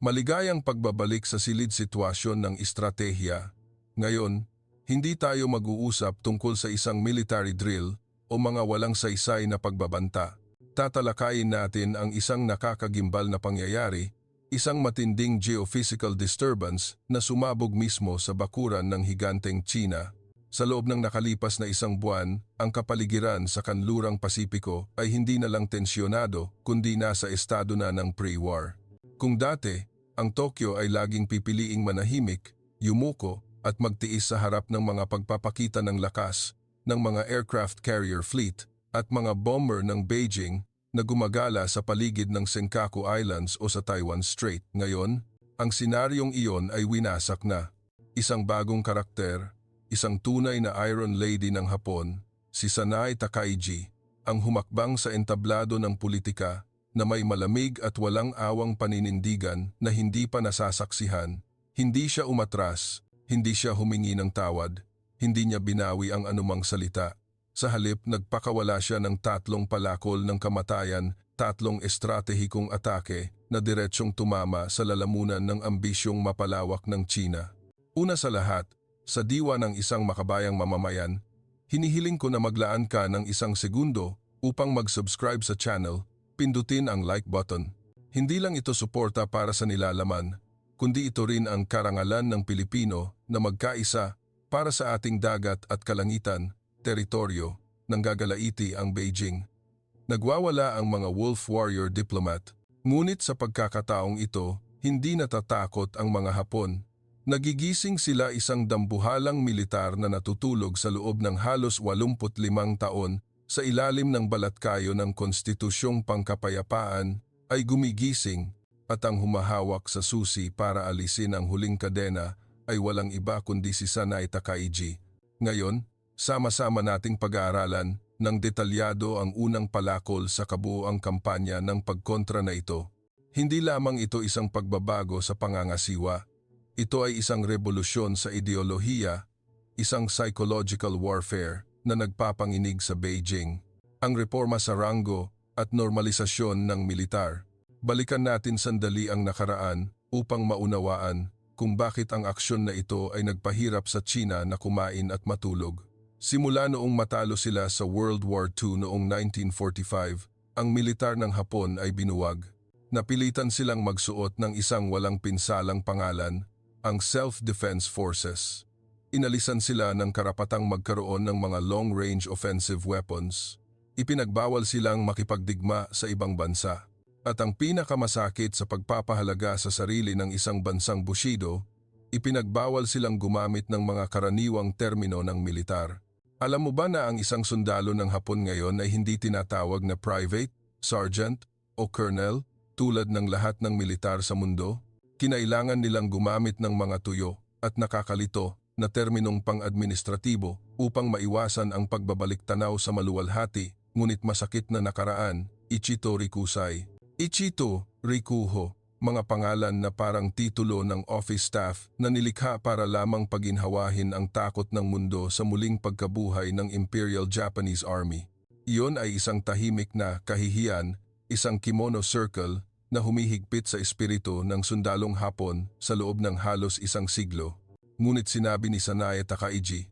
Maligayang pagbabalik sa silid sitwasyon ng estratehiya. Ngayon, hindi tayo mag-uusap tungkol sa isang military drill o mga walang saysay na pagbabanta. Tatalakayin natin ang isang nakakagimbal na pangyayari, isang matinding geophysical disturbance na sumabog mismo sa bakuran ng higanteng China. Sa loob ng nakalipas na isang buwan, ang kapaligiran sa kanlurang Pasipiko ay hindi na lang tensyonado kundi nasa estado na ng pre-war. Kung dati, ang Tokyo ay laging pipiliing manahimik, yumuko at magtiis sa harap ng mga pagpapakita ng lakas ng mga aircraft carrier fleet at mga bomber ng Beijing na gumagala sa paligid ng Senkaku Islands o sa Taiwan Strait. Ngayon, ang senaryong iyon ay winasak na. Isang bagong karakter, isang tunay na Iron Lady ng Hapon, si Sanae Takaichi, ang humakbang sa entablado ng politika na may malamig at walang awang paninindigan na hindi pa nasasaksihan. Hindi siya umatras, hindi siya humingi ng tawad, hindi niya binawi ang anumang salita. Sa halip, nagpakawala siya ng 3 palakol ng kamatayan, 3 estratehikong atake na diretsyong tumama sa lalamunan ng ambisyong mapalawak ng China. Una sa lahat, sa diwa ng isang makabayang mamamayan, hinihiling ko na maglaan ka ng 1 segundo upang mag-subscribe sa channel. Pindutin ang like button. Hindi lang ito suporta para sa nilalaman, kundi ito rin ang karangalan ng Pilipino na magkaisa para sa ating dagat at kalangitan, teritoryo, nang gagalaiti ang Beijing. Nagwawala ang mga wolf warrior diplomat, ngunit sa pagkakataong ito, hindi natatakot ang mga Hapon. Nagigising sila isang dambuhalang militar na natutulog sa loob ng halos 85 taon sa ilalim ng balatkayo ng konstitusyong pangkapayapaan ay gumigising at ang humahawak sa susi para alisin ang huling kadena ay walang iba kundi si Sanae Takaichi. Ngayon, sama-sama nating pag-aaralan ng detalyado ang unang palakol sa kabuoang kampanya ng pagkontra na ito. Hindi lamang ito isang pagbabago sa pangangasiwa. Ito ay isang revolusyon sa ideolohiya, isang psychological warfare na nagpapanginig sa Beijing, ang reforma sa ranggo at normalisasyon ng militar. Balikan natin sandali ang nakaraan upang maunawaan kung bakit ang aksyon na ito ay nagpahirap sa China na kumain at matulog. Simula noong matalo sila sa World War II noong 1945, ang militar ng Hapon ay binuwag. Napilitan silang magsuot ng isang walang pinsalang pangalan, ang Self-Defense Forces. Inalisan sila ng karapatang magkaroon ng mga long-range offensive weapons. Ipinagbawal silang makipagdigma sa ibang bansa. At ang pinakamasakit sa pagpapahalaga sa sarili ng isang bansang bushido, ipinagbawal silang gumamit ng mga karaniwang termino ng militar. Alam mo ba na ang isang sundalo ng Hapon ngayon ay hindi tinatawag na private, sergeant o colonel tulad ng lahat ng militar sa mundo? Kinailangan nilang gumamit ng mga tuyo at nakakalito na terminong pang-administratibo upang maiwasan ang pagbabalik-tanaw sa maluwalhati ngunit masakit na nakaraan, Ichito Rikusai. Ichito, Rikuho, mga pangalan na parang titulo ng office staff na nilikha para lamang paginhawahin ang takot ng mundo sa muling pagkabuhay ng Imperial Japanese Army. Iyon ay isang tahimik na kahihiyan, isang kimono circle na humihigpit sa espiritu ng sundalong Hapon sa loob ng halos 1 siglo. Ngunit sinabi ni Sanae Takaichi,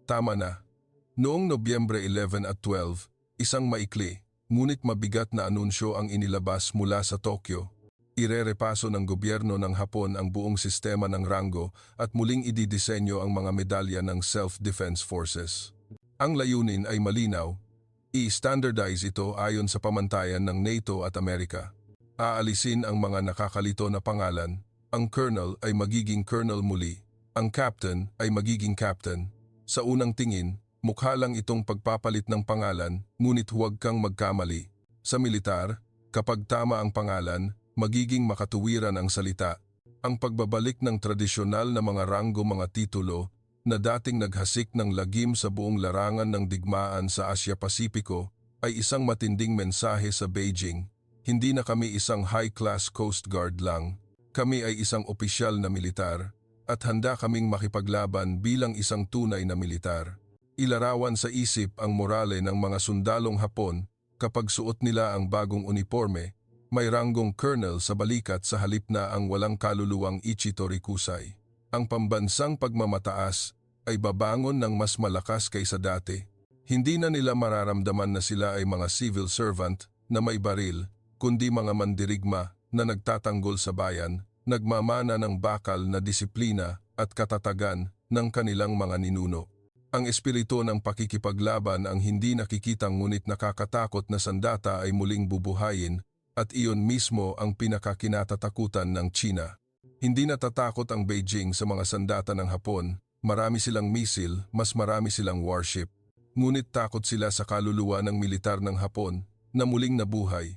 tama na. Noong Nobyembre 11 at 12, isang maikli, ngunit mabigat na anunsyo ang inilabas mula sa Tokyo. Irerepaso ng gobyerno ng Hapon ang buong sistema ng ranggo at muling ididisenyo ang mga medalya ng Self-Defense Forces. Ang layunin ay malinaw, i-standardize ito ayon sa pamantayan ng NATO at Amerika. Aalisin ang mga nakakalito na pangalan, ang colonel ay magiging colonel muli. Ang captain ay magiging captain. Sa unang tingin, mukha lang itong pagpapalit ng pangalan, ngunit huwag kang magkamali. Sa militar, kapag tama ang pangalan, magiging makatuwiran ang salita. Ang pagbabalik ng tradisyonal na mga ranggo mga titulo na dating naghasik ng lagim sa buong larangan ng digmaan sa Asia-Pasipiko ay isang matinding mensahe sa Beijing. Hindi na kami isang high-class Coast Guard lang. Kami ay isang opisyal na militar. At handa kaming makipaglaban bilang isang tunay na militar. Ilarawan sa isip ang morale ng mga sundalong Hapon kapag suot nila ang bagong uniforme, May ranggong colonel sa balikat sa halip na ang walang kaluluwang Ichitori Kusai. Ang pambansang pagmamataas ay babangon ng mas malakas kaysa dati. Hindi na nila mararamdaman na sila ay mga civil servant na may baril, kundi mga mandirigma na nagtatanggol sa bayan, nagmamana ng bakal na disiplina at katatagan ng kanilang mga ninuno. Ang espiritu ng pakikipaglaban ang hindi nakikitang ngunit nakakatakot na sandata ay muling bubuhayin at iyon mismo ang pinakakinatatakutan ng China. Hindi natatakot ang Beijing sa mga sandata ng Hapon, marami silang misil, mas marami silang warship. Ngunit takot sila sa kaluluwa ng militar ng Hapon na muling nabuhay.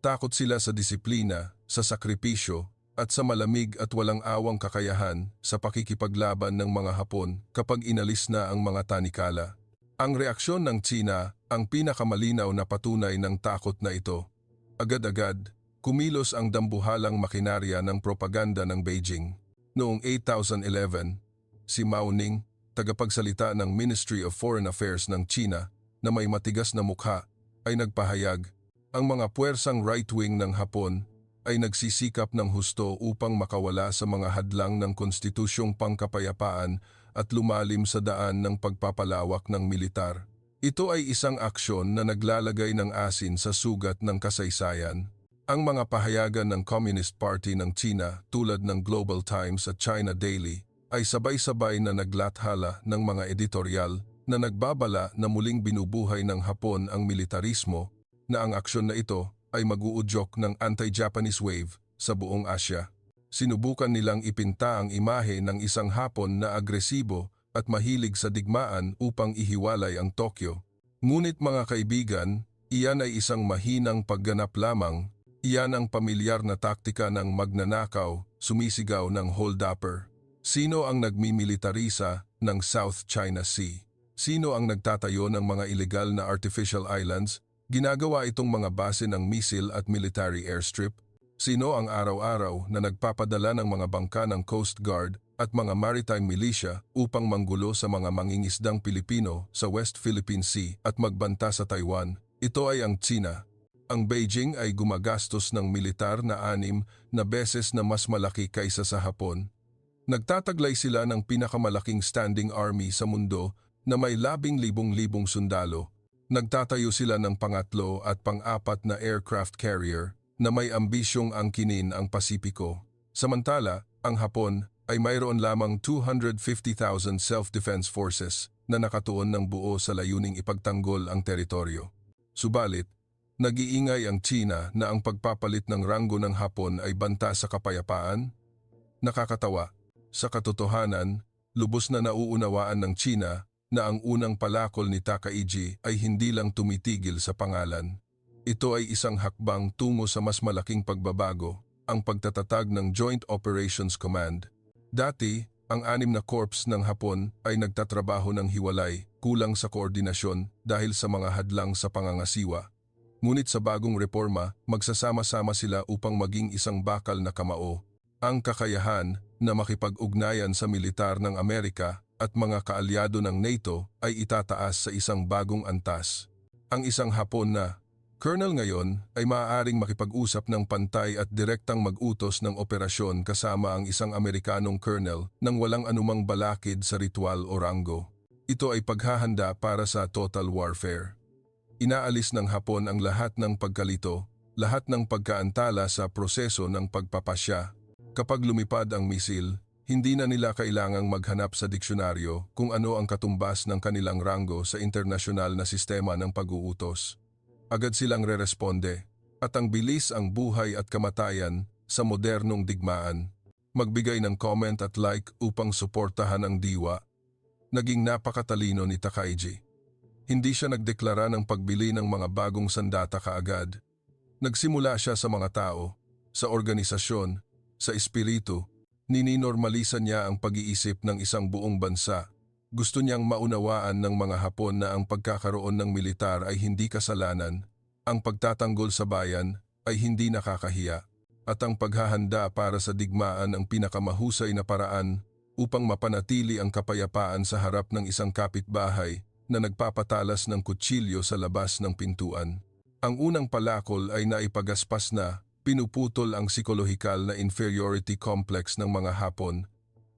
Takot sila sa disiplina, sa sakripisyo, at sa malamig at walang awang kakayahan sa pakikipaglaban ng mga Hapon kapag inalis na ang mga tanikala. Ang reaksyon ng China ang pinakamalinaw na patunay ng takot na ito. Agad-agad, kumilos ang dambuhalang makinarya ng propaganda ng Beijing. Noong 2011, si Mao Ning, tagapagsalita ng Ministry of Foreign Affairs ng China na may matigas na mukha, ay nagpahayag, ang mga puwersang right-wing ng Hapon ay nagsisikap ng husto upang makawala sa mga hadlang ng konstitusyong pangkapayapaan at lumalim sa daan ng pagpapalawak ng militar. Ito ay isang aksyon na naglalagay ng asin sa sugat ng kasaysayan. Ang mga pahayagan ng Communist Party ng China tulad ng Global Times at China Daily ay sabay-sabay na naglathala ng mga editorial na nagbabala na muling binubuhay ng Hapon ang militarismo, na ang aksyon na ito ay mag-uudyok ng anti-Japanese wave sa buong Asya. Sinubukan nilang ipinta ang imahe ng isang Hapon na agresibo at mahilig sa digmaan upang ihiwalay ang Tokyo. Ngunit mga kaibigan, iyan ay isang mahinang pagganap lamang. Iyan ang pamilyar na taktika ng magnanakaw, sumisigaw ng hold-upper. Sino ang nagmimilitarisa ng South China Sea? Sino ang nagtatayo ng mga illegal na artificial islands? Ginagawa itong mga base ng missile at military airstrip? Sino ang araw-araw na nagpapadala ng mga bangka ng Coast Guard at mga maritime militia upang manggulo sa mga mangingisdang Pilipino sa West Philippine Sea at magbanta sa Taiwan? Ito ay ang China. Ang Beijing ay gumagastos ng militar na 6 na beses na mas malaki kaysa sa Hapon. Nagtataglay sila ng pinakamalaking standing army sa mundo na may 10,000 sundalo. Nagtatayo sila ng pangatlo at pang-apat na aircraft carrier na may ambisyong angkinin ang Pasipiko. Samantala, ang Hapon ay mayroon lamang 250,000 self-defense forces na nakatuon ng buo sa layuning ipagtanggol ang teritoryo. Subalit, nag-iingay ang China na ang pagpapalit ng ranggo ng Hapon ay banta sa kapayapaan? Nakakatawa. Sa katotohanan, lubos na nauunawaan ng China na ang unang palakol ni Takaichi ay hindi lang tumitigil sa pangalan. Ito ay isang hakbang tungo sa mas malaking pagbabago, ang pagtatatag ng Joint Operations Command. Dati, ang 6 na corps ng Hapon ay nagtatrabaho ng hiwalay, kulang sa koordinasyon dahil sa mga hadlang sa pangangasiwa. Ngunit sa bagong reforma, magsasama-sama sila upang maging isang bakal na kamao. Ang kakayahan na makipag-ugnayan sa militar ng Amerika at mga kaalyado ng NATO ay itataas sa isang bagong antas. Ang isang Hapon na colonel ngayon ay maaaring makipag-usap ng pantay at direktang mag-utos ng operasyon kasama ang isang Amerikanong colonel nang walang anumang balakid sa ritual o ranggo. Ito ay paghahanda para sa total warfare. Inaalis ng Hapon ang lahat ng pagkalito, lahat ng pagkaantala sa proseso ng pagpapasya. Kapag lumipad ang misil, hindi na nila kailangang maghanap sa diksyonaryo kung ano ang katumbas ng kanilang ranggo sa internasyonal na sistema ng pag-uutos. Agad silang re-responde, at ang bilis ang buhay at kamatayan sa modernong digmaan. Magbigay ng comment at like upang suportahan ang diwa. Naging napakatalino ni Takaichi. Hindi siya nagdeklara ng pagbili ng mga bagong sandata kaagad. Nagsimula siya sa mga tao, sa organisasyon, sa espiritu. Nininormalisan niya ang pag-iisip ng isang buong bansa. Gusto niyang maunawaan ng mga Hapon na ang pagkakaroon ng militar ay hindi kasalanan, ang pagtatanggol sa bayan ay hindi nakakahiya, at ang paghahanda para sa digmaan ang pinakamahusay na paraan upang mapanatili ang kapayapaan sa harap ng isang kapitbahay na nagpapatalas ng kutsilyo sa labas ng pintuan. Ang unang palakol ay naipagaspas na pinuputol ang psikolohikal na inferiority complex ng mga Hapon.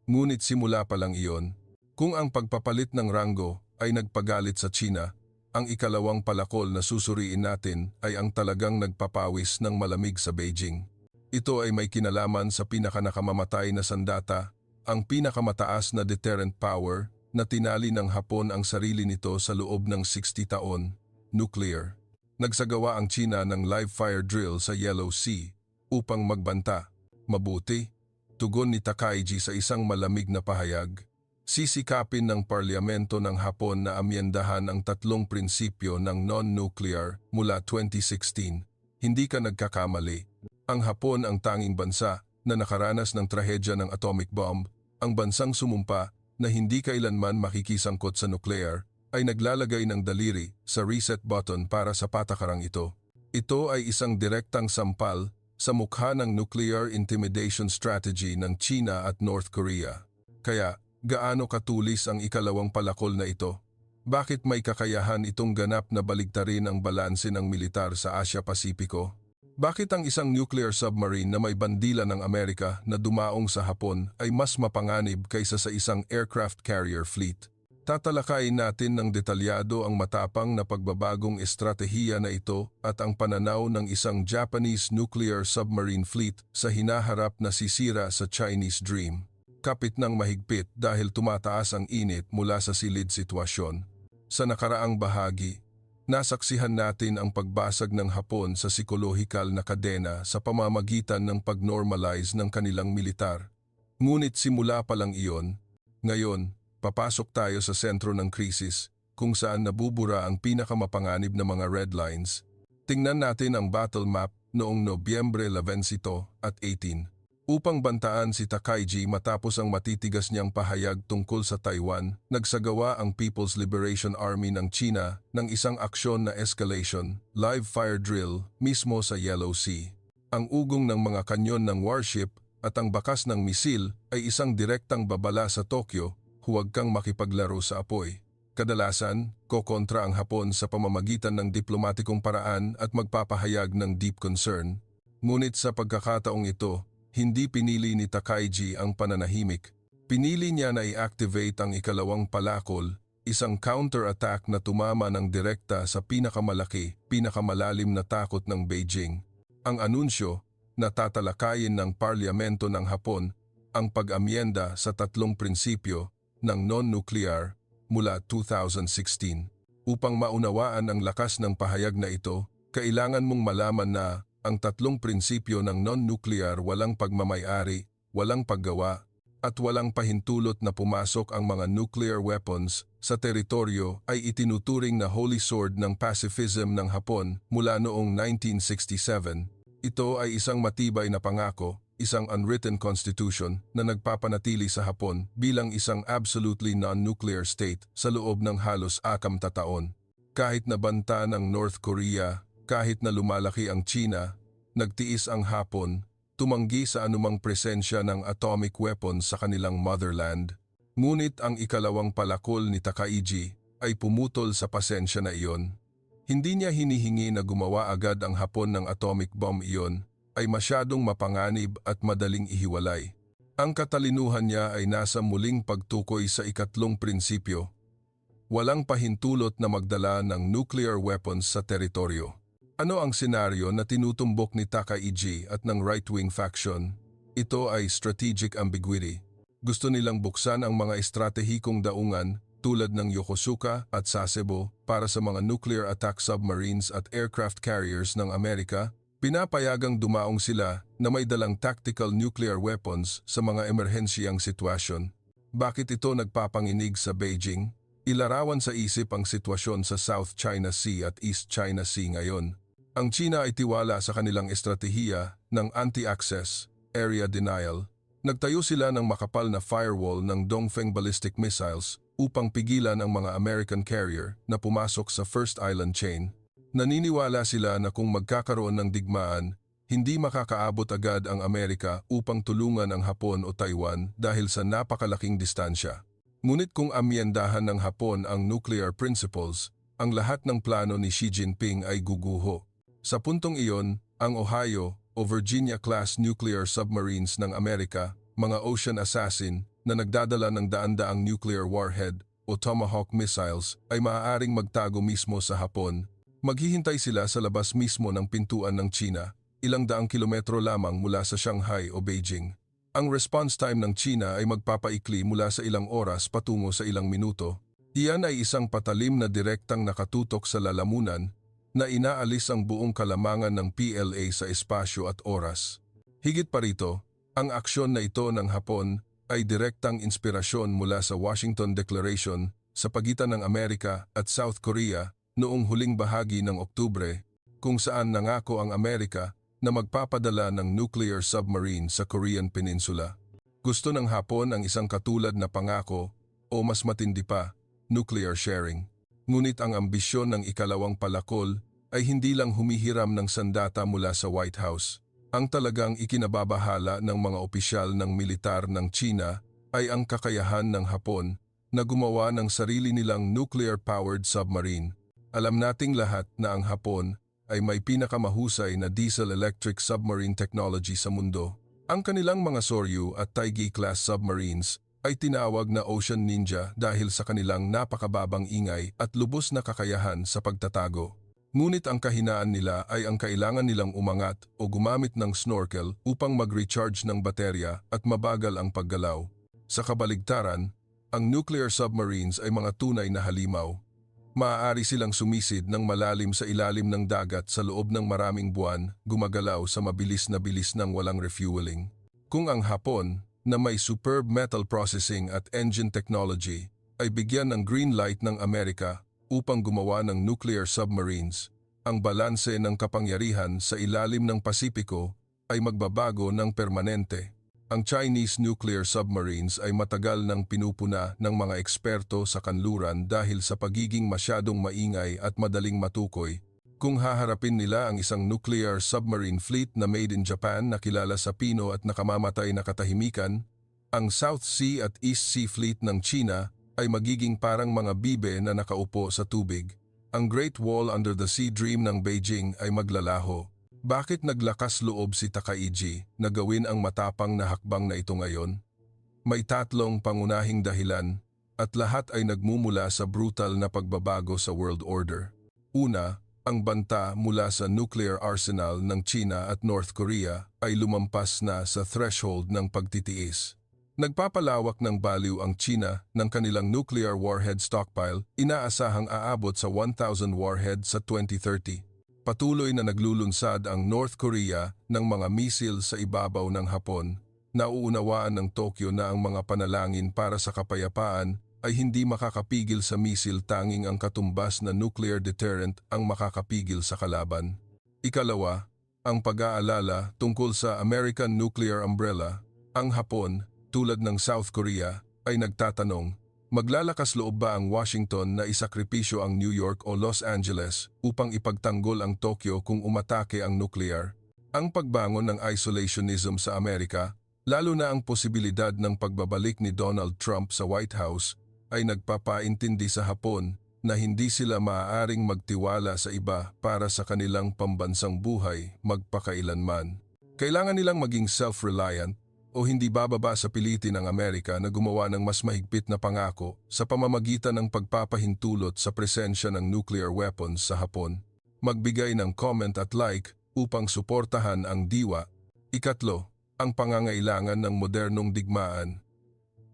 Ngunit simula pa lang iyon, kung ang pagpapalit ng ranggo ay nagpagalit sa China, ang ikalawang palakol na susuriin natin ay ang talagang nagpapawis ng malamig sa Beijing. Ito ay may kinalaman sa pinakanakamamatay na sandata, ang pinakamataas na deterrent power na tinali ng Hapon ang sarili nito sa loob ng 60 taon, nuclear. Nagsagawa ang China ng live fire drill sa Yellow Sea upang magbanta. Mabuti, tugon ni Takaichi sa isang malamig na pahayag. Sisikapin ng parlamento ng Hapon na amyendahan ang 3 prinsipyo ng non-nuclear mula 2016. Hindi ka nagkakamali. Ang Hapon ang tanging bansa na nakaranas ng trahedya ng atomic bomb, ang bansang sumumpa na hindi kailanman makikisangkot sa nuclear, ay naglalagay ng daliri sa reset button para sa patakarang ito. Ito ay isang direktang sampal sa mukha ng nuclear intimidation strategy ng China at North Korea. Kaya, gaano katulis ang ikalawang palakol na ito? Bakit may kakayahan itong ganap na baligtarin ang balanse ng militar sa Asia-Pasipiko? Bakit ang isang nuclear submarine na may bandila ng Amerika na dumaong sa Hapon ay mas mapanganib kaysa sa isang aircraft carrier fleet? Tatalakayin natin ng detalyado ang matapang na pagbabagong estratehiya na ito at ang pananaw ng isang Japanese nuclear submarine fleet sa hinaharap na sisira sa Chinese Dream. Kapit ng mahigpit dahil tumataas ang init mula sa silid sitwasyon. Sa nakaraang bahagi, nasaksihan natin ang pagbasag ng Hapon sa psikolohikal na kadena sa pamamagitan ng pag-normalize ng kanilang militar. Ngunit simula pa lang iyon, ngayon, papasok tayo sa sentro ng krisis kung saan nabubura ang pinakamapanganib na mga red lines. Tingnan natin ang battle map noong Nobyembre 11 at 18. Upang bantaan si Takaichi matapos ang matitigas niyang pahayag tungkol sa Taiwan, nagsagawa ang People's Liberation Army ng China ng isang aksyon na escalation, live fire drill, mismo sa Yellow Sea. Ang ugong ng mga kanyon ng warship at ang bakas ng misil ay isang direktang babala sa Tokyo, huwag kang makipaglaro sa apoy. Kadalasan, kokontra ang Hapon sa pamamagitan ng diplomatikong paraan at magpapahayag ng deep concern. Ngunit sa pagkakataong ito, hindi pinili ni Takaichi ang pananahimik. Pinili niya na i-activate ang ikalawang palakol, isang counter-attack na tumama ng direkta sa pinakamalaki, pinakamalalim na takot ng Beijing. Ang anunsyo na tatalakayin ng parlamento ng Hapon ang pag-amyenda sa 3 prinsipyo ng non-nuclear mula 2016. Upang maunawaan ang lakas ng pahayag na ito, kailangan mong malaman na ang 3 prinsipyo ng non-nuclear walang pagmamay-ari, walang paggawa, at walang pahintulot na pumasok ang mga nuclear weapons sa teritoryo ay itinuturing na holy sword ng pacifism ng Hapon mula noong 1967. Ito ay isang matibay na pangako, isang unwritten constitution na nagpapanatili sa Hapon bilang isang absolutely non-nuclear state sa loob ng halos 60 taon. Kahit nabanta ng North Korea, kahit na lumalaki ang China, nagtiis ang Hapon, tumanggi sa anumang presensya ng atomic weapons sa kanilang motherland. Ngunit ang ikalawang palakol ni Takaichi ay pumutol sa pasensya na iyon. Hindi niya hinihingi na gumawa agad ang Hapon ng atomic bomb iyon, ay masyadong mapanganib at madaling ihiwalay. Ang katalinuhan niya ay nasa muling pagtukoy sa ikatlong prinsipyo. Walang pahintulot na magdala ng nuclear weapons sa teritoryo. Ano ang senaryo na tinutumbok ni Takaichi at ng right-wing faction? Ito ay strategic ambiguity. Gusto nilang buksan ang mga estratehikong daungan tulad ng Yokosuka at Sasebo para sa mga nuclear attack submarines at aircraft carriers ng Amerika. Pinapayagang dumaong sila na may dalang tactical nuclear weapons sa mga emerhensiyang sitwasyon. Bakit ito nagpapanginig sa Beijing? Ilarawan sa isip ang sitwasyon sa South China Sea at East China Sea ngayon. Ang China ay tiwala sa kanilang estratehiya ng anti-access, area denial. Nagtayo sila ng makapal na firewall ng Dongfeng ballistic missiles upang pigilan ang mga American carrier na pumasok sa First Island Chain. Naniniwala sila na kung magkakaroon ng digmaan, hindi makakaabot agad ang Amerika upang tulungan ang Hapon o Taiwan dahil sa napakalaking distansya. Ngunit kung amyendahan ng Hapon ang nuclear principles, ang lahat ng plano ni Xi Jinping ay guguho. Sa puntong iyon, ang Ohio o Virginia-class nuclear submarines ng Amerika, mga ocean assassin na nagdadala ng daan-daang nuclear warhead o Tomahawk missiles ay maaaring magtago mismo sa Hapon. Maghihintay sila sa labas mismo ng pintuan ng China, ilang daang kilometro lamang mula sa Shanghai o Beijing. Ang response time ng China ay magpapaikli mula sa ilang oras patungo sa ilang minuto. Iyan ay isang patalim na direktang nakatutok sa lalamunan na inaalis ang buong kalamangan ng PLA sa espasyo at oras. Higit pa rito, ang aksyon na ito ng Hapon ay direktang inspirasyon mula sa Washington Declaration sa pagitan ng Amerika at South Korea noong huling bahagi ng Oktubre, kung saan nangako ang Amerika na magpapadala ng nuclear submarine sa Korean Peninsula. Gusto ng Hapon ang isang katulad na pangako o mas matindi pa, nuclear sharing. Ngunit ang ambisyon ng ikalawang palakol ay hindi lang humihiram ng sandata mula sa White House. Ang talagang ikinababahala ng mga opisyal ng militar ng China ay ang kakayahan ng Hapon na gumawa ng sarili nilang nuclear-powered submarine. Alam nating lahat na ang Hapon ay may pinakamahusay na diesel-electric submarine technology sa mundo. Ang kanilang mga Soryu at Taigi-class submarines ay tinawag na Ocean Ninja dahil sa kanilang napakababang ingay at lubos na kakayahan sa pagtatago. Ngunit ang kahinaan nila ay ang kailangan nilang umangat o gumamit ng snorkel upang mag-recharge ng baterya at mabagal ang paggalaw. Sa kabaligtaran, ang nuclear submarines ay mga tunay na halimaw. Maaari silang sumisid ng malalim sa ilalim ng dagat sa loob ng maraming buwan, gumagalaw sa mabilis na bilis ng walang refueling. Kung ang Hapon, na may superb metal processing at engine technology, ay bigyan ng green light ng Amerika upang gumawa ng nuclear submarines, ang balanse ng kapangyarihan sa ilalim ng Pasipiko ay magbabago ng permanente. Ang Chinese nuclear submarines ay matagal nang pinupuna ng mga eksperto sa kanluran dahil sa pagiging masyadong maingay at madaling matukoy. Kung haharapin nila ang isang nuclear submarine fleet na made in Japan na kilala sa pino at nakamamatay na katahimikan, ang South Sea at East Sea Fleet ng China ay magiging parang mga bibe na nakaupo sa tubig. Ang Great Wall Under the Sea Dream ng Beijing ay maglalaho. Bakit naglakas loob si Takaichi na gawin ang matapang na hakbang na ito ngayon? May tatlong pangunahing dahilan at lahat ay nagmumula sa brutal na pagbabago sa world order. Una, ang banta mula sa nuclear arsenal ng China at North Korea ay lumampas na sa threshold ng pagtitiis. Nagpapalawak ng baliw ang China ng kanilang nuclear warhead stockpile, inaasahang aabot sa 1,000 warheads sa 2030. Patuloy na naglulunsad ang North Korea ng mga misil sa ibabaw ng Hapon. Nauunawaan ng Tokyo na ang mga panalangin para sa kapayapaan ay hindi makakapigil sa misil, tanging ang katumbas na nuclear deterrent ang makakapigil sa kalaban. Ikalawa, ang pag-aalala tungkol sa American Nuclear Umbrella. Ang Hapon, tulad ng South Korea, ay nagtatanong, maglalakas loob ba ang Washington na isakripisyo ang New York o Los Angeles upang ipagtanggol ang Tokyo kung umatake ang nuclear? Ang pagbangon ng isolationism sa Amerika, lalo na ang posibilidad ng pagbabalik ni Donald Trump sa White House, ay nagpapaintindi sa Hapon na hindi sila maaaring magtiwala sa iba para sa kanilang pambansang buhay magpakailanman. Kailangan nilang maging self-reliant o hindi bababa sa pilitin ng Amerika na gumawa ng mas mahigpit na pangako sa pamamagitan ng pagpapahintulot sa presensya ng nuclear weapons sa Hapon. Magbigay ng comment at like upang suportahan ang diwa. Ikatlo, ang pangangailangan ng modernong digmaan.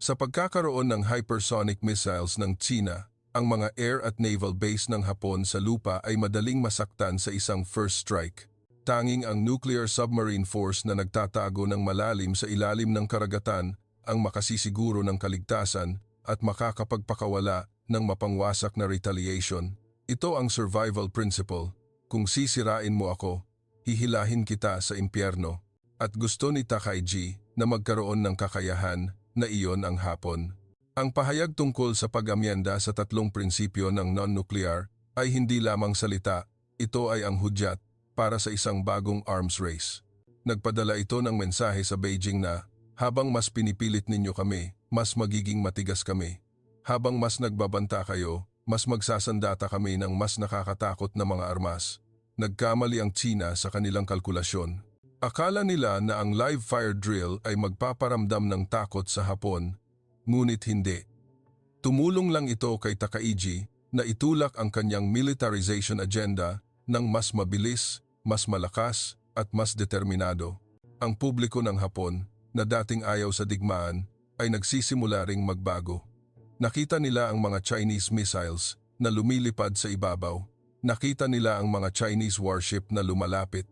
Sa pagkakaroon ng hypersonic missiles ng China, ang mga air at naval base ng Hapon sa lupa ay madaling masaktan sa isang first strike. Tanging ang nuclear submarine force na nagtatago ng malalim sa ilalim ng karagatan ang makasisiguro ng kaligtasan at makakapagpakawala ng mapangwasak na retaliation. Ito ang survival principle. Kung sisirain mo ako, hihilahin kita sa impyerno. At gusto ni Takaichi na magkaroon ng kakayahan na iyon ang Hapon. Ang pahayag tungkol sa pag-amyenda sa tatlong prinsipyo ng non-nuclear ay hindi lamang salita, ito ay ang hudyat para sa isang bagong arms race. Nagpadala ito ng mensahe sa Beijing na, habang mas pinipilit ninyo kami, mas magiging matigas kami. Habang mas nagbabanta kayo, mas magsasandata kami ng mas nakakatakot na mga armas. Nagkamali ang China sa kanilang kalkulasyon. Akala nila na ang live fire drill ay magpaparamdam ng takot sa Hapon, ngunit hindi. Tumulong lang ito kay Takaichi na itulak ang kanyang militarization agenda ng mas mabilis, mas malakas at mas determinado. Ang publiko ng Hapon na dating ayaw sa digmaan ay nagsisimula ring magbago. Nakita nila ang mga Chinese missiles na lumilipad sa ibabaw. Nakita nila ang mga Chinese warship na lumalapit.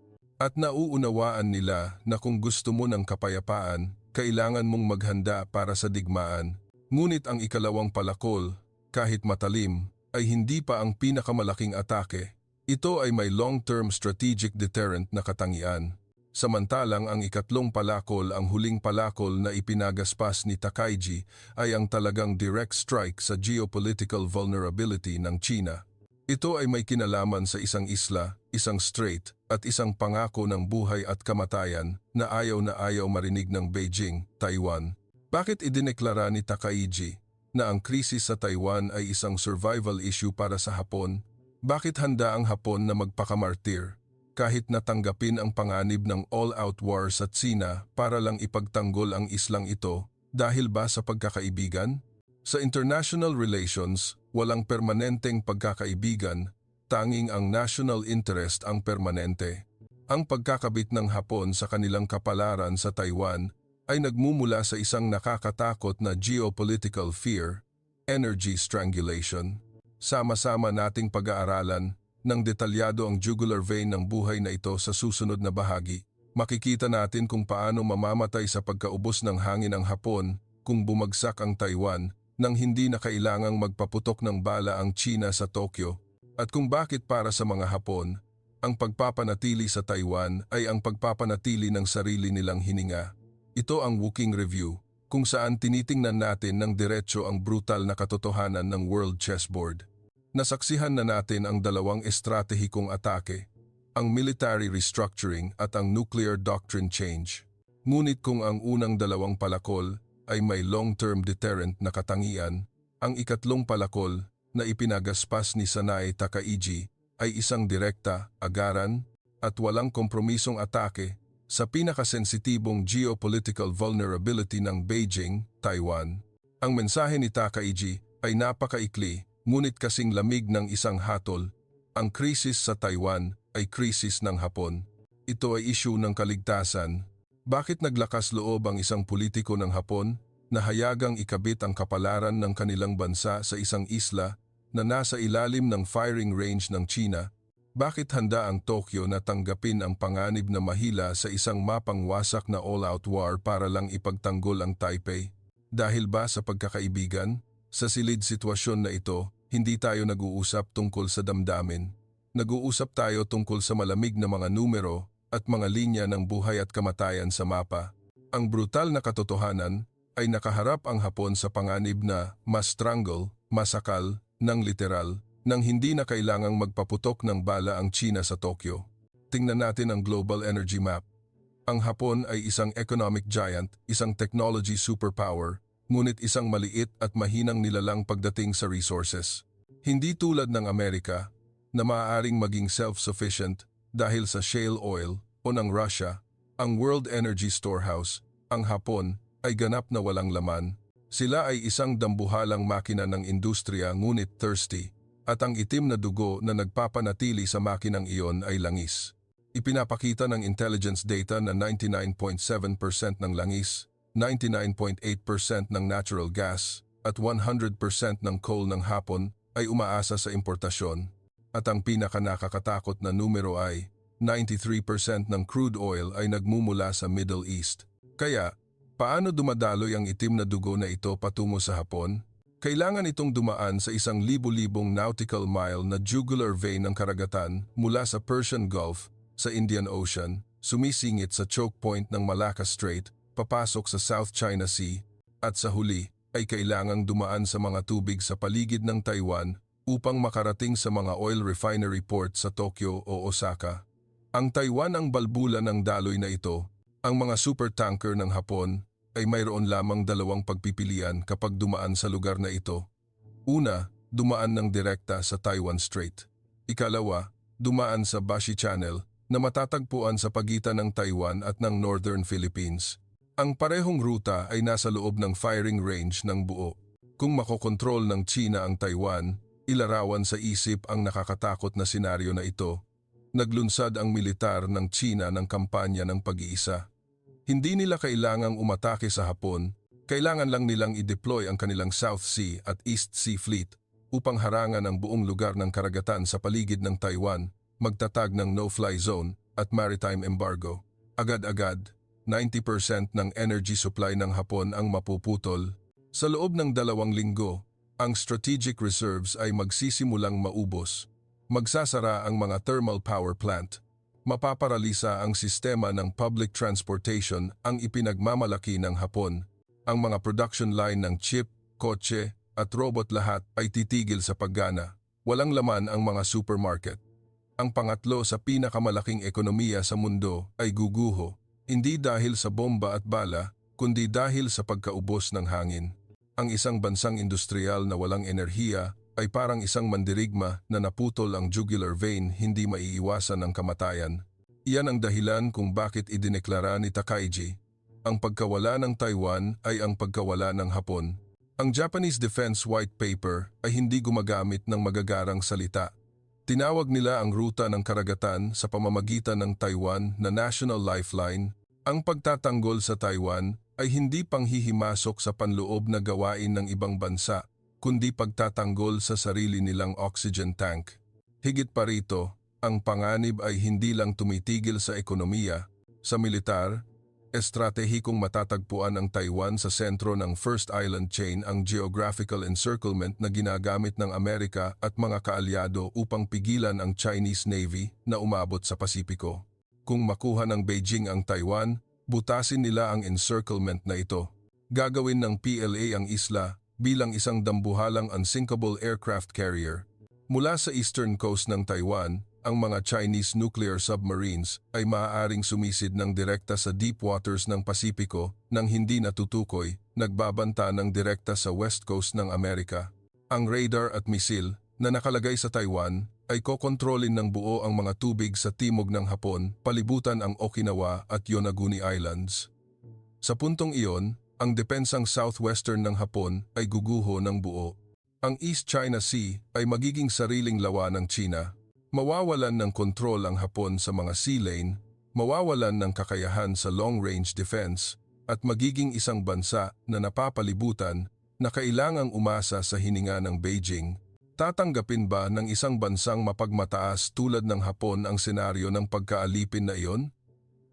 At nauunawaan nila na kung gusto mo ng kapayapaan, kailangan mong maghanda para sa digmaan. Ngunit ang ikalawang palakol, kahit matalim, ay hindi pa ang pinakamalaking atake. Ito ay may long-term strategic deterrent na katangian. Samantalang ang ikatlong palakol, ang huling palakol na ipinagaspas ni Takaichi ay ang talagang direct strike sa geopolitical vulnerability ng China. Ito ay may kinalaman sa isang isla, isang strait, at isang pangako ng buhay at kamatayan na ayaw marinig ng Beijing, Taiwan. Bakit idineklara ni Takaichi na ang krisis sa Taiwan ay isang survival issue para sa Hapon? Bakit handa ang Hapon na magpakamartir kahit natanggapin ang panganib ng all-out war sa Tsina para lang ipagtanggol ang islang ito dahil ba sa pagkakaibigan? Sa international relations, walang permanenteng pagkakaibigan, tanging ang national interest ang permanente. Ang pagkakabit ng Hapon sa kanilang kapalaran sa Taiwan ay nagmumula sa isang nakakatakot na geopolitical fear, energy strangulation. Sama-sama nating pag-aaralan ng detalyado ang jugular vein ng buhay na ito sa susunod na bahagi. Makikita natin kung paano mamamatay sa pagkaubos ng hangin ang Hapon kung bumagsak ang Taiwan nang hindi na kailangang magpaputok ng bala ang China sa Tokyo, at kung bakit para sa mga Hapon, ang pagpapanatili sa Taiwan ay ang pagpapanatili ng sarili nilang hininga. Ito ang Woking Review, kung saan tinitingnan natin ng diretso ang brutal na katotohanan ng world chessboard. Nasaksihan na natin ang dalawang estratehikong atake, ang military restructuring at ang nuclear doctrine change. Ngunit kung ang unang dalawang palakol ay may long-term deterrent na katangian, ang ikatlong palakol na ipinagaspas ni Sanai Takaichi ay isang direkta, agaran, at walang kompromisong atake sa pinakasensitibong geopolitical vulnerability ng Beijing, Taiwan. Ang mensahe ni Takaichi ay napakaikli, ngunit kasing lamig ng isang hatol. Ang krisis sa Taiwan ay krisis ng Hapon. Ito ay issue ng kaligtasan. Bakit naglakas loob ang isang politiko ng Hapon na hayagang ikabit ang kapalaran ng kanilang bansa sa isang isla na nasa ilalim ng firing range ng China? Bakit handa ang Tokyo na tanggapin ang panganib na mahila sa isang mapangwasak na all-out war para lang ipagtanggol ang Taipei? Dahil ba sa pagkakaibigan? Sa silid sitwasyon na ito, hindi tayo nag-uusap tungkol sa damdamin. Nag-uusap tayo tungkol sa malamig na mga numero at mga linya ng buhay at kamatayan sa mapa. Ang brutal na katotohanan ay nakaharap ang Hapon sa panganib na mas-strangle, masakal, ng literal, nang hindi na kailangang magpaputok ng bala ang China sa Tokyo. Tingnan natin ang global energy map. Ang Hapon ay isang economic giant, isang technology superpower, ngunit isang maliit at mahinang nilalang pagdating sa resources. Hindi tulad ng Amerika, na maaaring maging self-sufficient dahil sa shale oil o ng Russia, ang World Energy Storehouse, ang Hapon, ay ganap na walang laman. Sila ay isang dambuhalang makina ng industriya ngunit thirsty, at ang itim na dugo na nagpapanatili sa makinang iyon ay langis. Ipinapakita ng intelligence data na 99.7% ng langis, 99.8% ng natural gas, at 100% ng coal ng Hapon ay umaasa sa importasyon. At ang pinakanakakatakot na numero ay 93% ng crude oil ay nagmumula sa Middle East. Kaya, paano dumadaloy ang itim na dugo na ito patungo sa Hapon? Kailangan itong dumaan sa isang libu-libong nautical mile na jugular vein ng karagatan mula sa Persian Gulf sa Indian Ocean, sumisingit sa choke point ng Malacca Strait, papasok sa South China Sea, at sa huli ay kailangang dumaan sa mga tubig sa paligid ng Taiwan upang makarating sa mga oil refinery port sa Tokyo o Osaka. Ang Taiwan ang balbula ng daloy na ito. Ang mga supertanker ng Hapon ay mayroon lamang dalawang pagpipilian kapag dumaan sa lugar na ito. Una, dumaan ng direkta sa Taiwan Strait. Ikalawa, dumaan sa Bashi Channel na matatagpuan sa pagitan ng Taiwan at ng Northern Philippines. Ang parehong ruta ay nasa loob ng firing range ng buo. Kung makokontrol ng China ang Taiwan, ilarawan sa isip ang nakakatakot na senaryo na ito. Naglunsad ang militar ng China ng kampanya ng pag-iisa. Hindi nila kailangang umatake sa Hapon, kailangan lang nilang i-deploy ang kanilang South Sea at East Sea Fleet upang harangan ang buong lugar ng karagatan sa paligid ng Taiwan, magtatag ng no-fly zone at maritime embargo. Agad-agad, 90% ng energy supply ng Hapon ang mapuputol. Sa loob ng 2 linggo, ang strategic reserves ay magsisimulang maubos. Magsasara ang mga thermal power plant. Mapaparalisa ang sistema ng public transportation ang ipinagmamalaki ng Hapon. Ang mga production line ng chip, kotse at robot lahat ay titigil sa paggana. Walang laman ang mga supermarket. Ang pangatlo sa pinakamalaking ekonomiya sa mundo ay guguho, hindi dahil sa bomba at bala, kundi dahil sa pagkaubos ng hangin. Ang isang bansang industrial na walang enerhiya ay parang isang mandirigma na naputol ang jugular vein, hindi maiiwasan ang kamatayan. Iyan ang dahilan kung bakit idineklara ni Takaichi. Ang pagkawala ng Taiwan ay ang pagkawala ng Hapon. Ang Japanese Defense White Paper ay hindi gumagamit ng magagarang salita. Tinawag nila ang ruta ng karagatan sa pamamagitan ng Taiwan na National Lifeline. Ang pagtatanggol sa Taiwan ay hindi panghihimasok sa panloob na gawain ng ibang bansa, kundi pagtatanggol sa sarili nilang oxygen tank. Higit pa rito, ang panganib ay hindi lang tumitigil sa ekonomiya, sa militar. Estratehikong matatagpuan ang Taiwan sa sentro ng First Island Chain, ang geographical encirclement na ginagamit ng Amerika at mga kaalyado upang pigilan ang Chinese Navy na umabot sa Pasipiko. Kung makuha ng Beijing ang Taiwan, butasin nila ang encirclement na ito. Gagawin ng PLA ang isla bilang isang dambuhalang unsinkable aircraft carrier. Mula sa eastern coast ng Taiwan, ang mga Chinese nuclear submarines ay maaaring sumisid ng direkta sa deep waters ng Pasipiko nang hindi natutukoy, nagbabanta ng direkta sa west coast ng Amerika. Ang radar at misil na nakalagay sa Taiwan ay kokontrolin ng buo ang mga tubig sa timog ng Hapon, palibutan ang Okinawa at Yonaguni Islands. Sa puntong iyon, ang depensang southwestern ng Hapon ay guguho ng buo. Ang East China Sea ay magiging sariling lawa ng China. Mawawalan ng kontrol ang Hapon sa mga sea lane, mawawalan ng kakayahan sa long-range defense, at magiging isang bansa na napapalibutan na kailangang umasa sa hininga ng Beijing. Tatanggapin ba ng isang bansang mapagmataas tulad ng Hapon ang senaryo ng pagkaalipin na iyon?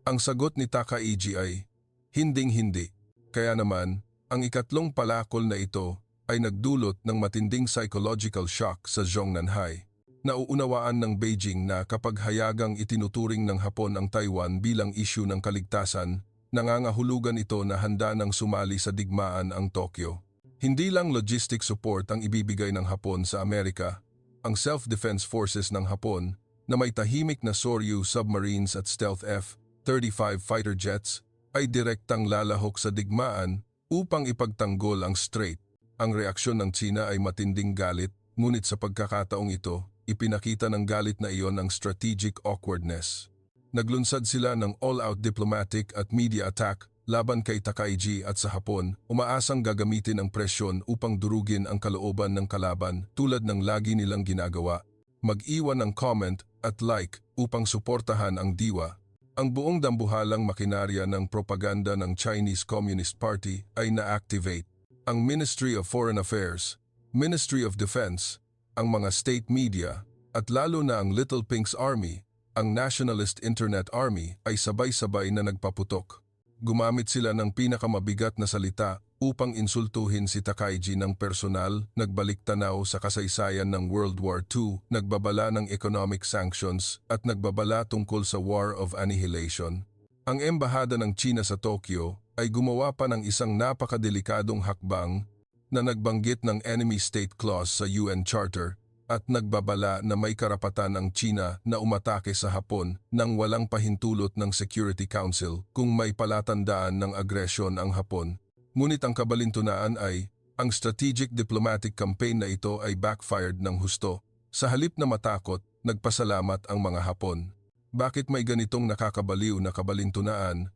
Ang sagot ni Takaichi ay, hinding-hindi. Kaya naman, ang ikatlong palakol na ito ay nagdulot ng matinding psychological shock sa Zhongnanhai. Nauunawaan ng Beijing na kapag hayagang itinuturing ng Hapon ang Taiwan bilang issue ng kaligtasan, nangangahulugan ito na handa ng sumali sa digmaan ang Tokyo. Hindi lang logistic support ang ibibigay ng Hapon sa Amerika, ang self-defense forces ng Hapon na may tahimik na Soryu submarines at stealth F-35 fighter jets ay direktang lalahok sa digmaan upang ipagtanggol ang strait. Ang reaksyon ng China ay matinding galit, ngunit sa pagkakataong ito, ipinakita ng galit na iyon ang strategic awkwardness. Naglunsad sila ng all-out diplomatic at media attack laban kay Takaichi at sa Hapon, umaasang gagamitin ang presyon upang durugin ang kalooban ng kalaban tulad ng lagi nilang ginagawa. Mag-iwan ng comment at like upang suportahan ang diwa. Ang buong dambuhalang makinarya ng propaganda ng Chinese Communist Party ay na-activate. Ang Ministry of Foreign Affairs, Ministry of Defense, ang mga state media, at lalo na ang Little Pink's Army, ang Nationalist Internet Army ay sabay-sabay na nagpaputok. Gumamit sila ng pinakamabigat na salita upang insultuhin si Takaichi ng personal, nagbalik tanaw sa kasaysayan ng World War II, nagbabala ng economic sanctions at nagbabala tungkol sa War of Annihilation. Ang embahada ng China sa Tokyo ay gumawa pa ng isang napakadelikadong hakbang na nagbanggit ng Enemy State Clause sa UN Charter at nagbabala na may karapatan ang China na umatake sa Hapon nang walang pahintulot ng Security Council kung may palatandaan ng agresyon ang Hapon. Ngunit ang kabalintunaan ay, ang strategic diplomatic campaign na ito ay backfired ng husto. Sa halip na matakot, nagpasalamat ang mga Hapon. Bakit may ganitong nakakabaliw na kabalintunaan?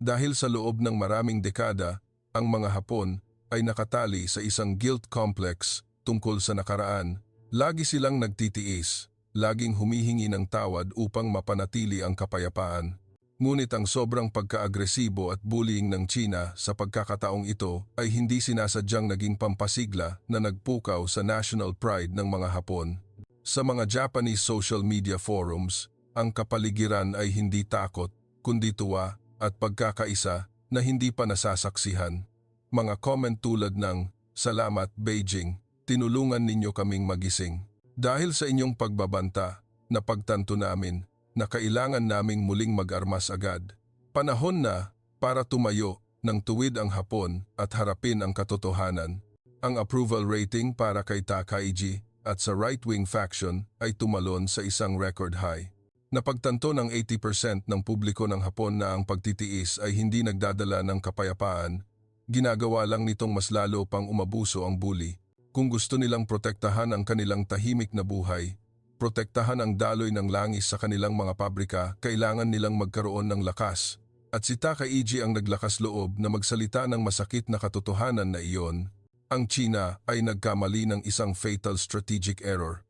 Dahil sa loob ng maraming dekada, ang mga Hapon ay nakatali sa isang guilt complex tungkol sa nakaraan. Lagi silang nagtitiis, laging humihingi ng tawad upang mapanatili ang kapayapaan. Ngunit ang sobrang pagka-agresibo at bullying ng China sa pagkakataong ito ay hindi sinasadyang naging pampasigla na nagpukaw sa national pride ng mga Hapon. Sa mga Japanese social media forums, ang kapaligiran ay hindi takot, kundi tuwa at pagkakaisa na hindi pa nasasaksihan. Mga comment tulad ng, "Salamat Beijing, tinulungan ninyo kaming magising. Dahil sa inyong pagbabanta, napagtanto namin na kailangan naming muling mag-armas agad. Panahon na para tumayo ng tuwid ang Hapon at harapin ang katotohanan." Ang approval rating para kay Takaichi at sa right-wing faction ay tumalon sa isang record high. Napagtanto ng 80% ng publiko ng Hapon na ang pagtitiis ay hindi nagdadala ng kapayapaan. Ginagawa lang nitong mas lalo pang umabuso ang bully. Kung gusto nilang protektahan ang kanilang tahimik na buhay, protektahan ang daloy ng langis sa kanilang mga pabrika, kailangan nilang magkaroon ng lakas. At si Takaichi ang naglakas loob na magsalita ng masakit na katotohanan na iyon. Ang China ay nagkamali ng isang fatal strategic error.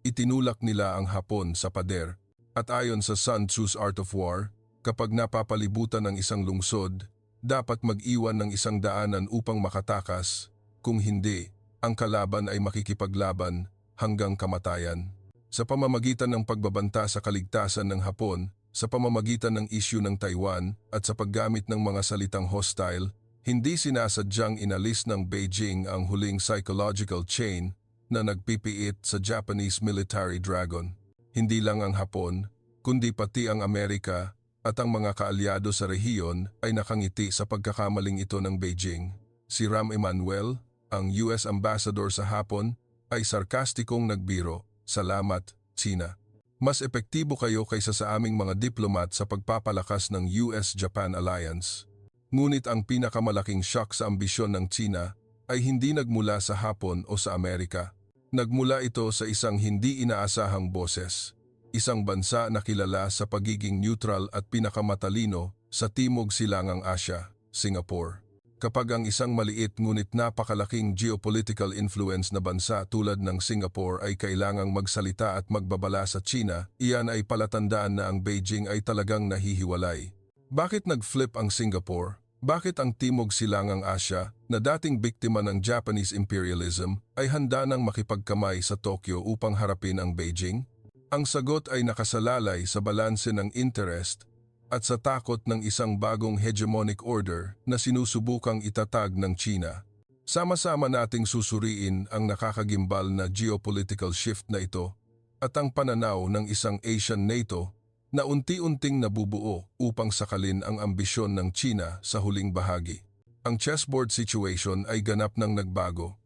Itinulak nila ang Hapon sa pader. At ayon sa Sun Tzu's Art of War, kapag napapalibutan ng isang lungsod, dapat mag-iwan ng isang daanan upang makatakas. Kung hindi, ang kalaban ay makikipaglaban hanggang kamatayan. Sa pamamagitan ng pagbabanta sa kaligtasan ng Hapon, sa pamamagitan ng issue ng Taiwan at sa paggamit ng mga salitang hostile, hindi sinasadyang inalis ng Beijing ang huling psychological chain na nagpipiit sa Japanese military dragon. Hindi lang ang Hapon, kundi pati ang Amerika at ang mga kaalyado sa rehiyon ay nakangiti sa pagkakamaling ito ng Beijing. Si Rahm Emanuel, ang US Ambassador sa Hapon, ay sarkastikong nagbiro, "Salamat, China. Mas epektibo kayo kaysa sa aming mga diplomat sa pagpapalakas ng US-Japan alliance." Ngunit ang pinakamalaking shock sa ambisyon ng China ay hindi nagmula sa Hapon o sa Amerika. Nagmula ito sa isang hindi inaasahang boses. Isang bansa na kilala sa pagiging neutral at pinakamatalino sa Timog Silangang Asya, Singapore. Kapag ang isang maliit ngunit napakalaking geopolitical influence na bansa tulad ng Singapore ay kailangang magsalita at magbabala sa China, iyan ay palatandaan na ang Beijing ay talagang nahihiwalay. Bakit nag-flip ang Singapore? Bakit ang Timog Silangang Asya, na dating biktima ng Japanese imperialism, ay handa nang makipagkamay sa Tokyo upang harapin ang Beijing? Ang sagot ay nakasalalay sa balanse ng interest at sa takot ng isang bagong hegemonic order na sinusubukang itatag ng China. Sama-sama nating susuriin ang nakakagimbal na geopolitical shift na ito at ang pananaw ng isang Asian NATO na unti-unting nabubuo upang sakalin ang ambisyon ng China sa huling bahagi. Ang chessboard situation ay ganap ng nagbago.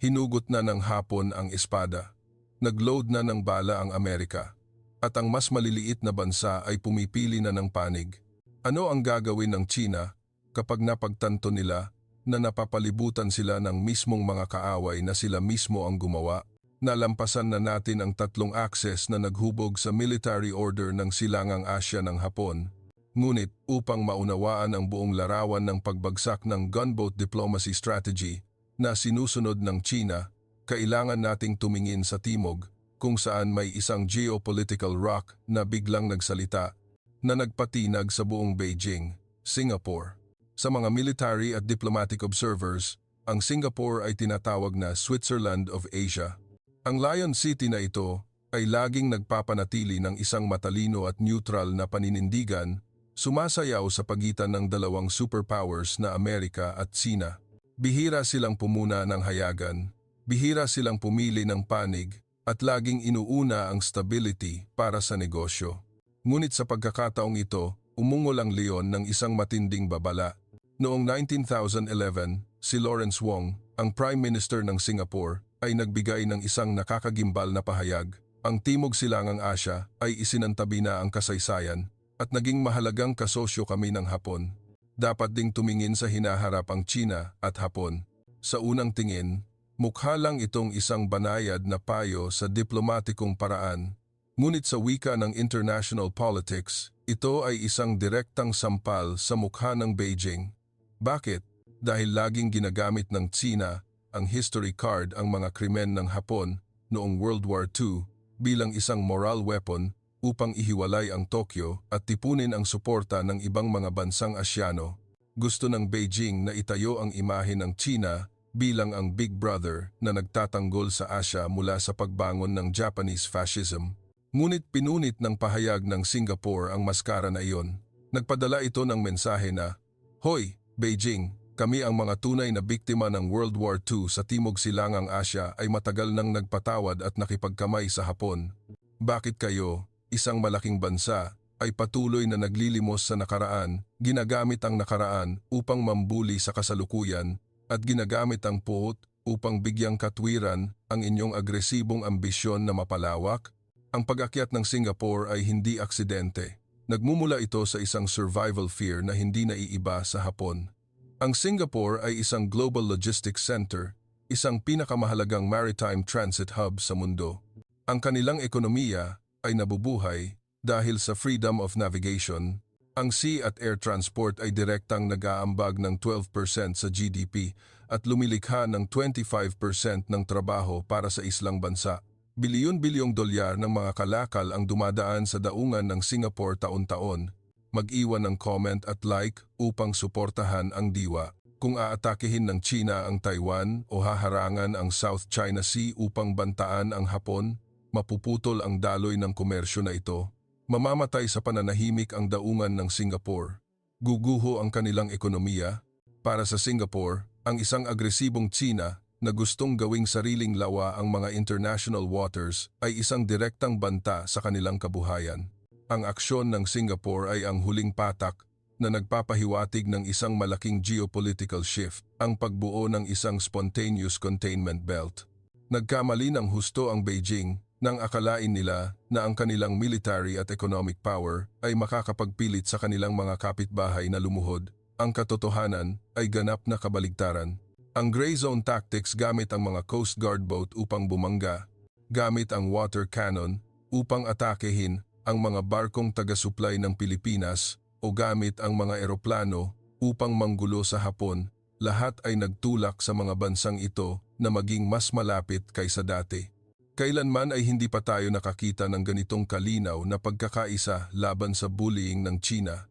Hinugot na ng Hapon ang espada. Nagload na ng bala ang Amerika. At ang mas maliliit na bansa ay pumipili na ng panig. Ano ang gagawin ng China kapag napagtanto nila na napapalibutan sila ng mismong mga kaaway na sila mismo ang gumawa? Nalampasan na natin ang 3 axes na naghubog sa military order ng Silangang Asya ng Hapon. Ngunit upang maunawaan ang buong larawan ng pagbagsak ng gunboat diplomacy strategy na sinusunod ng China, kailangan nating tumingin sa timog kung saan may isang geopolitical rock na biglang nagsalita na nagpatinag sa buong Beijing, Singapore. Sa mga military at diplomatic observers, ang Singapore ay tinatawag na Switzerland of Asia. Ang Lion City na ito ay laging nagpapanatili ng isang matalino at neutral na paninindigan, sumasayaw sa pagitan ng dalawang superpowers na Amerika at Sina. Bihira silang pumuna ng hayagan, bihira silang pumili ng panig, at laging inuuna ang stability para sa negosyo. Ngunit sa pagkakataong ito, umungol ang leon ng isang matinding babala. Noong 1911, si Lawrence Wong, ang Prime Minister ng Singapore, ay nagbigay ng isang nakakagimbal na pahayag. Ang Timog Silangang Asya ay isinantabi na ang kasaysayan at naging mahalagang kasosyo kami ng Hapon. Dapat ding tumingin sa hinaharap ang China at Hapon. Sa unang tingin, mukha lang itong isang banayad na payo sa diplomatikong paraan. Ngunit sa wika ng international politics, ito ay isang direktang sampal sa mukha ng Beijing. Bakit? Dahil laging ginagamit ng Tsina ang history card ang mga krimen ng Hapon noong World War II bilang isang moral weapon upang ihiwalay ang Tokyo at tipunin ang suporta ng ibang mga bansang Asyano. Gusto ng Beijing na itayo ang imahe ng China bilang ang Big Brother na nagtatanggol sa Asya mula sa pagbangon ng Japanese fascism. Ngunit pinunit ng pahayag ng Singapore ang maskara na iyon. Nagpadala ito ng mensahe na, "Hoy, Beijing, kami ang mga tunay na biktima ng World War II sa Timog Silangang Asya ay matagal nang nagpatawad at nakipagkamay sa Hapon. Bakit kayo, isang malaking bansa, ay patuloy na naglilimos sa nakaraan, ginagamit ang nakaraan upang mambuli sa kasalukuyan, at ginagamit ang puot upang bigyang katwiran ang inyong agresibong ambisyon na mapalawak?" Ang pag-akyat ng Singapore ay hindi aksidente. Nagmumula ito sa isang survival fear na hindi naiiba sa Hapon. Ang Singapore ay isang global logistics center, isang pinakamahalagang maritime transit hub sa mundo. Ang kanilang ekonomiya ay nabubuhay dahil sa freedom of navigation. Ang sea at air transport ay direktang nag-aambag ng 12% sa GDP at lumilikha ng 25% ng trabaho para sa islang bansa. Bilyon-bilyong dolyar ng mga kalakal ang dumadaan sa daungan ng Singapore taon-taon. Mag-iwan ng comment at like upang suportahan ang diwa. Kung aatakihin ng China ang Taiwan o haharangan ang South China Sea upang bantaan ang Hapon, mapuputol ang daloy ng komersyo na ito. Mamamatay sa pananahimik ang daungan ng Singapore. Guguho ang kanilang ekonomiya. Para sa Singapore, ang isang agresibong China na gustong gawing sariling lawa ang mga international waters ay isang direktang banta sa kanilang kabuhayan. Ang aksyon ng Singapore ay ang huling patak na nagpapahiwatig ng isang malaking geopolitical shift, ang pagbuo ng isang spontaneous containment belt. Nagkamali ng husto ang Beijing nang akalain nila na ang kanilang military at economic power ay makakapagpilit sa kanilang mga kapitbahay na lumuhod. Ang katotohanan ay ganap na kabaligtaran. Ang gray zone tactics gamit ang mga Coast Guard boat upang bumangga, gamit ang water cannon upang atakehin ang mga barkong taga-supply ng Pilipinas o gamit ang mga eroplano upang manggulo sa Hapon, lahat ay nagtulak sa mga bansang ito na maging mas malapit kaysa dati. Kailanman ay hindi pa tayo nakakita ng ganitong kalinaw na pagkakaisa laban sa bullying ng China.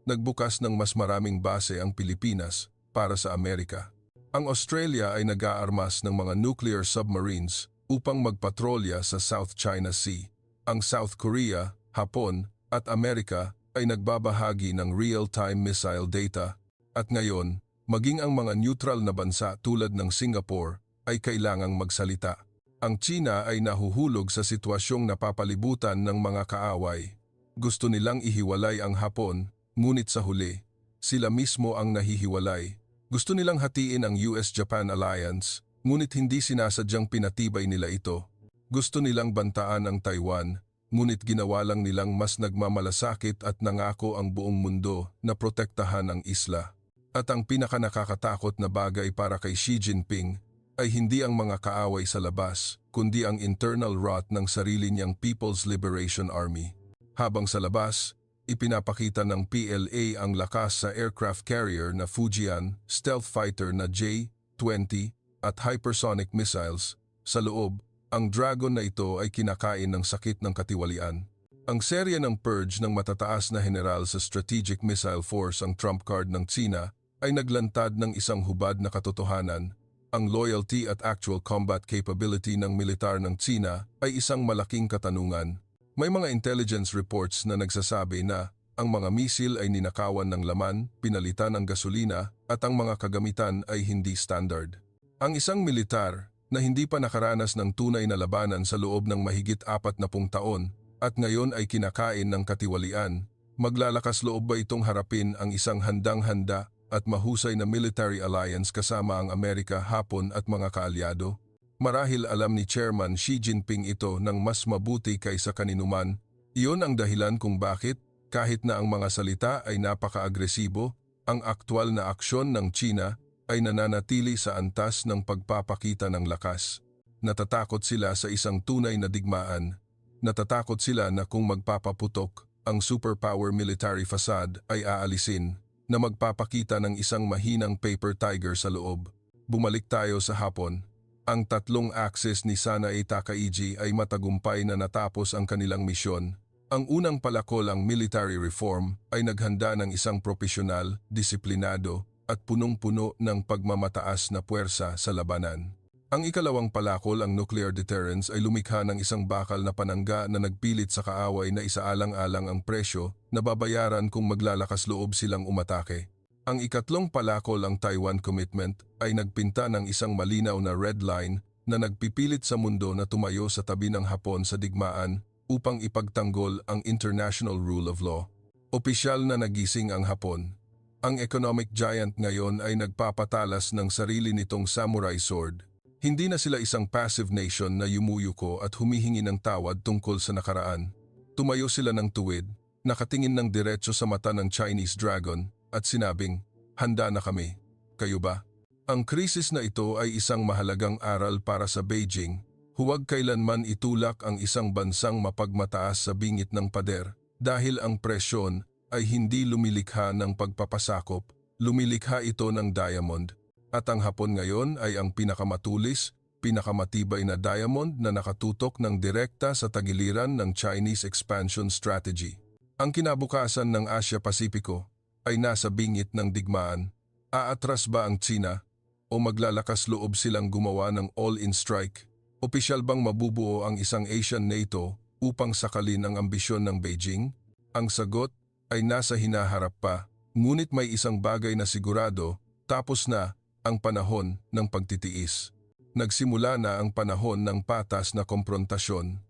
Nagbukas ng mas maraming base ang Pilipinas para sa Amerika. Ang Australia ay nag-aarmas ng mga nuclear submarines upang magpatrolya sa South China Sea. Ang South Korea, Hapon at Amerika ay nagbabahagi ng real-time missile data. At ngayon, maging ang mga neutral na bansa tulad ng Singapore ay kailangang magsalita. Ang China ay nahuhulog sa sitwasyong napapalibutan ng mga kaaway. Gusto nilang ihiwalay ang Hapon, ngunit sa huli, sila mismo ang nahihiwalay. Gusto nilang hatiin ang US-Japan alliance, ngunit hindi sinasadyang pinatibay nila ito. Gusto nilang bantaan ang Taiwan, ngunit ginawa lang nilang mas nagmamalasakit at nangako ang buong mundo na protektahan ang isla. At ang pinakanakakatakot na bagay para kay Xi Jinping ay hindi ang mga kaaway sa labas, kundi ang internal rot ng sarili niyang People's Liberation Army. Habang sa labas, ipinapakita ng PLA ang lakas sa aircraft carrier na Fujian, stealth fighter na J-20 at hypersonic missiles. Sa loob, ang Dragon na ito ay kinakain ng sakit ng katiwalian. Ang serya ng purge ng matataas na general sa Strategic Missile Force, ang trump card ng China, ay naglantad ng isang hubad na katotohanan. Ang loyalty at actual combat capability ng militar ng China ay isang malaking katanungan. May mga intelligence reports na nagsasabi na ang mga misil ay ninakawan ng laman, pinalitan ng gasolina at ang mga kagamitan ay hindi standard. Ang isang militar na hindi pa nakaranas ng tunay na labanan sa loob ng mahigit 40 taon at ngayon ay kinakain ng katiwalian, maglalakas loob ba itong harapin ang isang handang-handa at mahusay na military alliance kasama ang Amerika, Hapon at mga kaalyado? Marahil alam ni Chairman Xi Jinping ito ng mas mabuti kaysa kaninuman. Iyon ang dahilan kung bakit, kahit na ang mga salita ay napaka-agresibo, ang aktwal na aksyon ng China ay nananatili sa antas ng pagpapakita ng lakas. Natatakot sila sa isang tunay na digmaan. Natatakot sila na kung magpapaputok, ang superpower military facade ay aalisin na magpapakita ng isang mahinang paper tiger sa loob. Bumalik tayo sa hapon. Ang tatlong axis ni Sanae Takaichi ay matagumpay na natapos ang kanilang misyon. Ang unang palakol, ang military reform, ay naghanda ng isang propesyonal, disiplinado at punong-puno ng pagmamataas na puwersa sa labanan. Ang ikalawang palakol, ang nuclear deterrence, ay lumikha ng isang bakal na panangga na nagpilit sa kaaway na isaalang-alang ang presyo na babayaran kung maglalakas loob silang umatake. Ang ikatlong palakol, ang Taiwan Commitment, ay nagpinta ng isang malinaw na red line na nagpipilit sa mundo na tumayo sa tabi ng Hapon sa digmaan upang ipagtanggol ang international rule of law. Opisyal na nagising ang Hapon. Ang economic giant ngayon ay nagpapatalas ng sarili nitong samurai sword. Hindi na sila isang passive nation na yumuyuko at humihingi ng tawad tungkol sa nakaraan. Tumayo sila ng tuwid, nakatingin ng diretso sa mata ng Chinese Dragon at sinabing, "Handa na kami. Kayo ba?" Ang krisis na ito ay isang mahalagang aral para sa Beijing. Huwag kailanman itulak ang isang bansang mapagmataas sa bingit ng pader dahil ang presyon ay hindi lumilikha ng pagpapasakop, lumilikha ito ng diamond. At ang Hapon ngayon ay ang pinakamatulis, pinakamatibay na diamond na nakatutok ng direkta sa tagiliran ng Chinese expansion strategy. Ang kinabukasan ng Asia-Pasipiko ay nasa bingit ng digmaan. Aatras ba ang China o maglalakas loob silang gumawa ng all-in strike? Opisyal bang mabubuo ang isang Asian NATO upang sakalin ang ambisyon ng Beijing? Ang sagot ay nasa hinaharap pa, ngunit may isang bagay na sigurado, tapos na ang panahon ng pagtitiis. Nagsimula na ang panahon ng patas na komprontasyon.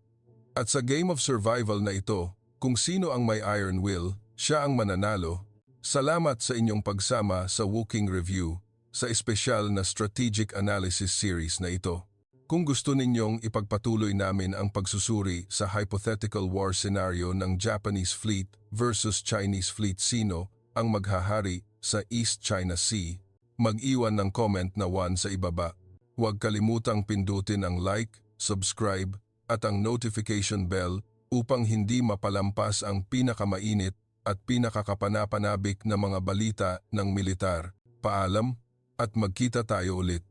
At sa game of survival na ito, kung sino ang may iron will, siya ang mananalo. Salamat sa inyong pagsama sa Woking Review sa espesyal na strategic analysis series na ito. Kung gusto ninyong ipagpatuloy namin ang pagsusuri sa hypothetical war scenario ng Japanese fleet versus Chinese fleet, sino ang maghahari sa East China Sea, mag-iwan ng comment na 1 sa ibaba. Huwag kalimutang pindutin ang like, subscribe at ang notification bell upang hindi mapalampas ang pinakamainit at pinakakapanapanabik na mga balita ng militar. Paalam at magkita tayo ulit.